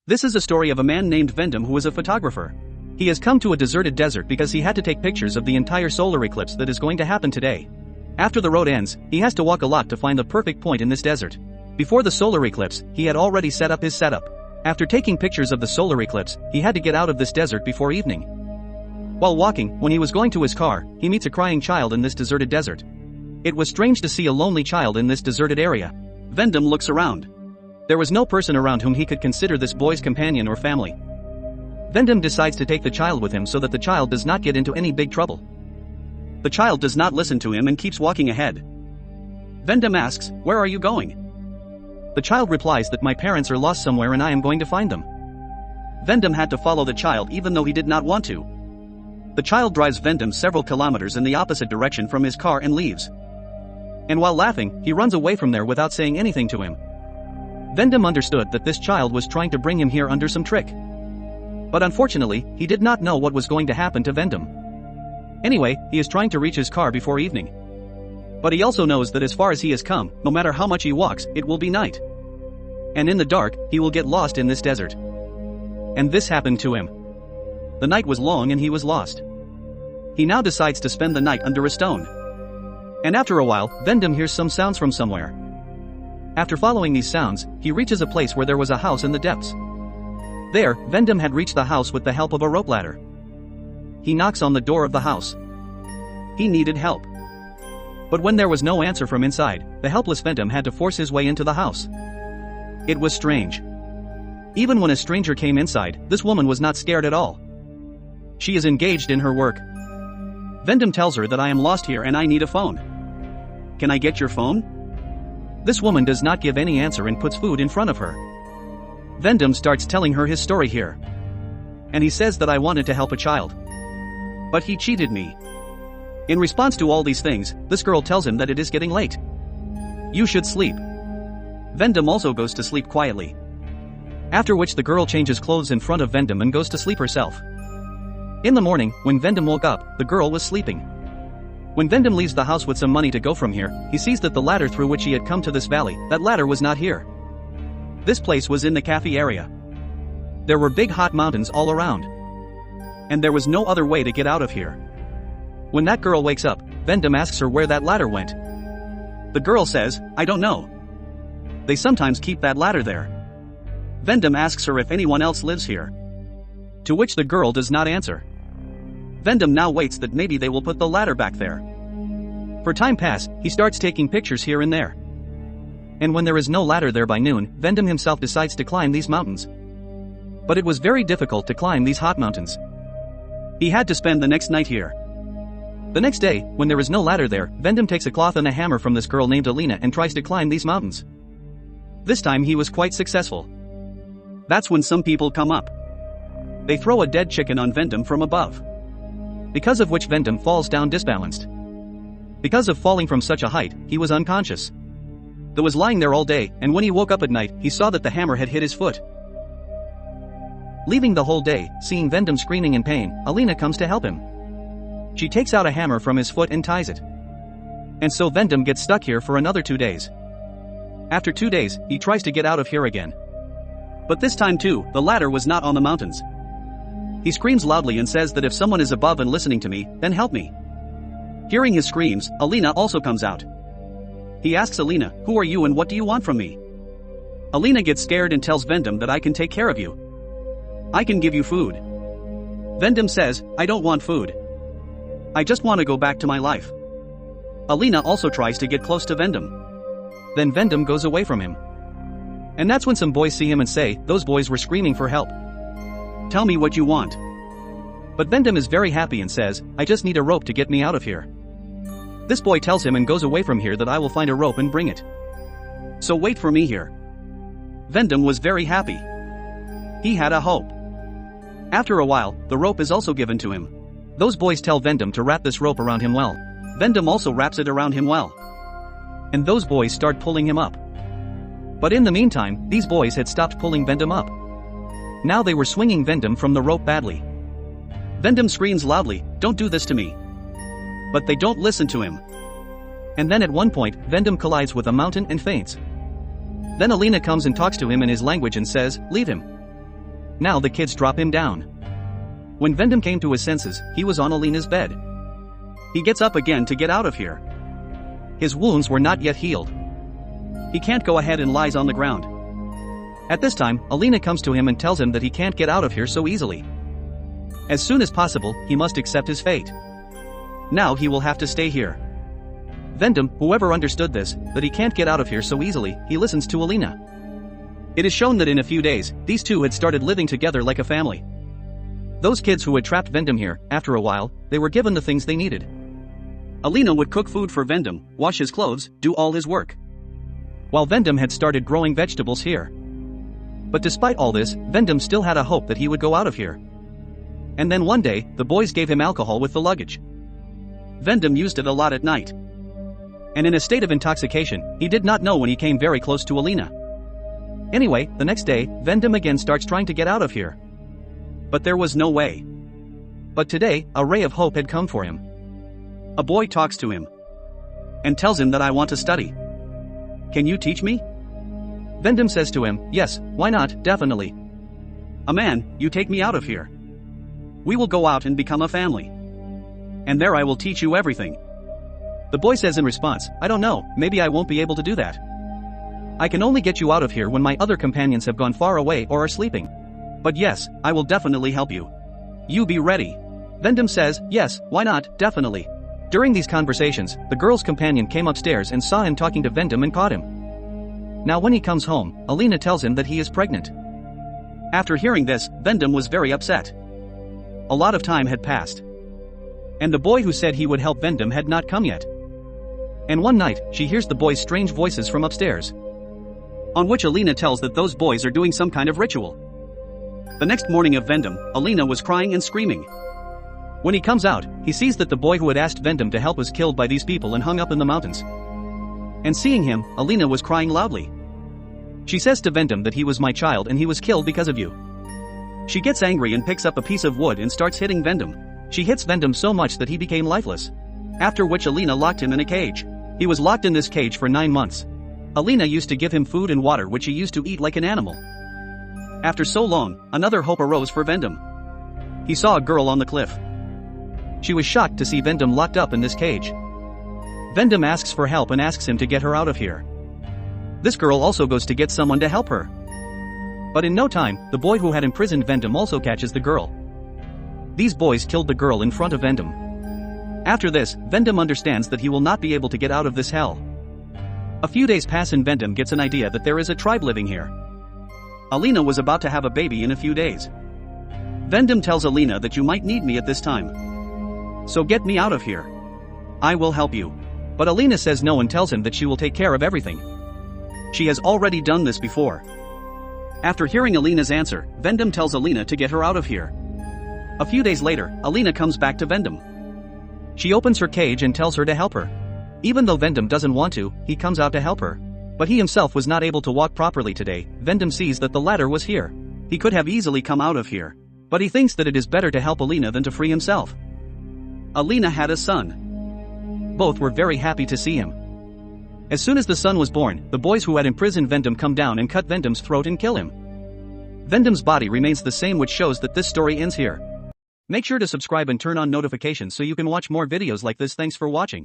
This is a story of a man named Vendom who is a photographer. He has come to a deserted desert because he had to take pictures of the entire solar eclipse that is going to happen today. After the road ends, he has to walk a lot to find the perfect point in this desert. Before the solar eclipse, he had already set up his setup. After taking pictures of the solar eclipse, he had to get out of this desert before evening. While walking, when he was going to his car, he meets a crying child in this deserted desert. It was strange to see a lonely child in this deserted area. Vendom looks around. There was no person around whom he could consider this boy's companion or family. Vendom decides to take the child with him so that the child does not get into any big trouble. The child does not listen to him and keeps walking ahead. Vendom asks, "Where are you going?" The child replies that my parents are lost somewhere and I am going to find them. Vendom had to follow the child even though he did not want to. The child drives Vendom several kilometers in the opposite direction from his car and leaves. And while laughing, he runs away from there without saying anything to him. Vendom understood that this child was trying to bring him here under some trick. But unfortunately, he did not know what was going to happen to Vendom. Anyway, he is trying to reach his car before evening. But he also knows that as far as he has come, no matter how much he walks, it will be night. And in the dark, he will get lost in this desert. And this happened to him. The night was long and he was lost. He now decides to spend the night under a stone. And after a while, Vendom hears some sounds from somewhere. After following these sounds, he reaches a place where there was a house in the depths. There, Vendom had reached the house with the help of a rope ladder. He knocks on the door of the house. He needed help. But when there was no answer from inside, the helpless Vendom had to force his way into the house. It was strange. Even when a stranger came inside, this woman was not scared at all. She is engaged in her work. Vendom tells her that I am lost here and I need a phone. Can I get your phone? This woman does not give any answer and puts food in front of her. Vendom starts telling her his story here. And he says that I wanted to help a child. But he cheated me. In response to all these things, this girl tells him that it is getting late. You should sleep. Vendom also goes to sleep quietly. After which the girl changes clothes in front of Vendom and goes to sleep herself. In the morning, when Vendom woke up, the girl was sleeping. When Vendom leaves the house with some money to go from here, he sees that the ladder through which he had come to this valley, that ladder was not here. This place was in the cafe area. There were big hot mountains all around. And there was no other way to get out of here. When that girl wakes up, Vendom asks her where that ladder went. The girl says, "I don't know. They sometimes keep that ladder there." Vendom asks her if anyone else lives here. To which the girl does not answer. Vendom now waits that maybe they will put the ladder back there. For time pass, he starts taking pictures here and there. And when there is no ladder there by noon, Vendom himself decides to climb these mountains. But it was very difficult to climb these hot mountains. He had to spend the next night here. The next day, when there is no ladder there, Vendom takes a cloth and a hammer from this girl named Alina and tries to climb these mountains. This time he was quite successful. That's when some people come up. They throw a dead chicken on Vendom from above. Because of which Vendom falls down disbalanced. Because of falling from such a height, he was unconscious. He was lying there all day, and when he woke up at night, he saw that the hammer had hit his foot. Leaving the whole day, seeing Vendom screaming in pain, Alina comes to help him. She takes out a hammer from his foot and ties it. And so Vendom gets stuck here for another 2 days. After 2 days, he tries to get out of here again. But this time too, the ladder was not on the mountains. He screams loudly and says that if someone is above and listening to me, then help me. Hearing his screams, Alina also comes out. He asks Alina, "Who are you and what do you want from me?" Alina gets scared and tells Vendom that I can take care of you. I can give you food. Vendom says, "I don't want food. I just want to go back to my life." Alina also tries to get close to Vendom. Then Vendom goes away from him. And that's when some boys see him and say, "Those boys were screaming for help. Tell me what you want." But Vendom is very happy and says, "I just need a rope to get me out of here." This boy tells him and goes away from here that I will find a rope and bring it. So wait for me here. Vendom was very happy. He had a hope. After a while, the rope is also given to him. Those boys tell Vendom to wrap this rope around him well. Vendom also wraps it around him well. And those boys start pulling him up. But in the meantime, these boys had stopped pulling Vendom up. Now they were swinging Vendom from the rope badly. Vendom screams loudly, "Don't do this to me." But they don't listen to him. And then at one point, Vendom collides with a mountain and faints. Then Alina comes and talks to him in his language and says, "Leave him. Now the kids drop him down. When Vendom came to his senses, he was on Alina's bed. He gets up again to get out of here. His wounds were not yet healed. He can't go ahead and lies on the ground. At this time, Alina comes to him and tells him that he can't get out of here so easily. As soon as possible, he must accept his fate. Now he will have to stay here. Vendom, whoever understood this, that he can't get out of here so easily, he listens to Alina. It is shown that in a few days, these two had started living together like a family. Those kids who had trapped Vendom here, after a while, they were given the things they needed. Alina would cook food for Vendom, wash his clothes, do all his work. While Vendom had started growing vegetables here. But despite all this, Vendom still had a hope that he would go out of here. And then one day, the boys gave him alcohol with the luggage. Vendom used it a lot at night. And in a state of intoxication, he did not know when he came very close to Alina. Anyway, the next day, Vendom again starts trying to get out of here. But there was no way. But today, a ray of hope had come for him. A boy talks to him. And tells him that I want to study. Can you teach me? Vendom says to him, yes, why not, definitely. A man, you take me out of here. We will go out and become a family. And there I will teach you everything. The boy says in response, I don't know, maybe I won't be able to do that. I can only get you out of here when my other companions have gone far away or are sleeping. But yes, I will definitely help you. You be ready. Vendom says, yes, why not, definitely. During these conversations, the girl's companion came upstairs and saw him talking to Vendom and caught him. Now when he comes home, Alina tells him that he is pregnant. After hearing this, Vendom was very upset. A lot of time had passed. And the boy who said he would help Vendom had not come yet. And one night, she hears the boys' strange voices from upstairs. On which Alina tells that those boys are doing some kind of ritual. The next morning of Vendom, Alina was crying and screaming. When he comes out, he sees that the boy who had asked Vendom to help was killed by these people and hung up in the mountains. And seeing him, Alina was crying loudly. She says to Vendom that he was my child and he was killed because of you. She gets angry and picks up a piece of wood and starts hitting Vendom. She hits Vendom so much that he became lifeless. After which Alina locked him in a cage. He was locked in this cage for 9 months. Alina used to give him food and water which he used to eat like an animal. After so long, another hope arose for Vendom. He saw a girl on the cliff. She was shocked to see Vendom locked up in this cage. Vendom asks for help and asks him to get her out of here. This girl also goes to get someone to help her. But in no time, the boy who had imprisoned Vendom also catches the girl. These boys killed the girl in front of Vendom. After this, Vendom understands that he will not be able to get out of this hell. A few days pass and Vendom gets an idea that there is a tribe living here. Alina was about to have a baby in a few days. Vendom tells Alina that you might need me at this time. So get me out of here. I will help you. But Alina says no and tells him that she will take care of everything. She has already done this before. After hearing Alina's answer, Vendom tells Alina to get her out of here. A few days later, Alina comes back to Vendom. She opens her cage and tells her to help her. Even though Vendom doesn't want to, he comes out to help her. But he himself was not able to walk properly today. Vendom sees that the ladder was here. He could have easily come out of here. But he thinks that it is better to help Alina than to free himself. Alina had a son. Both were very happy to see him. As soon as the son was born, the boys who had imprisoned Vendom come down and cut Vendom's throat and kill him. Vendom's body remains the same, which shows that this story ends here. Make sure to subscribe and turn on notifications so you can watch more videos like this. Thanks for watching.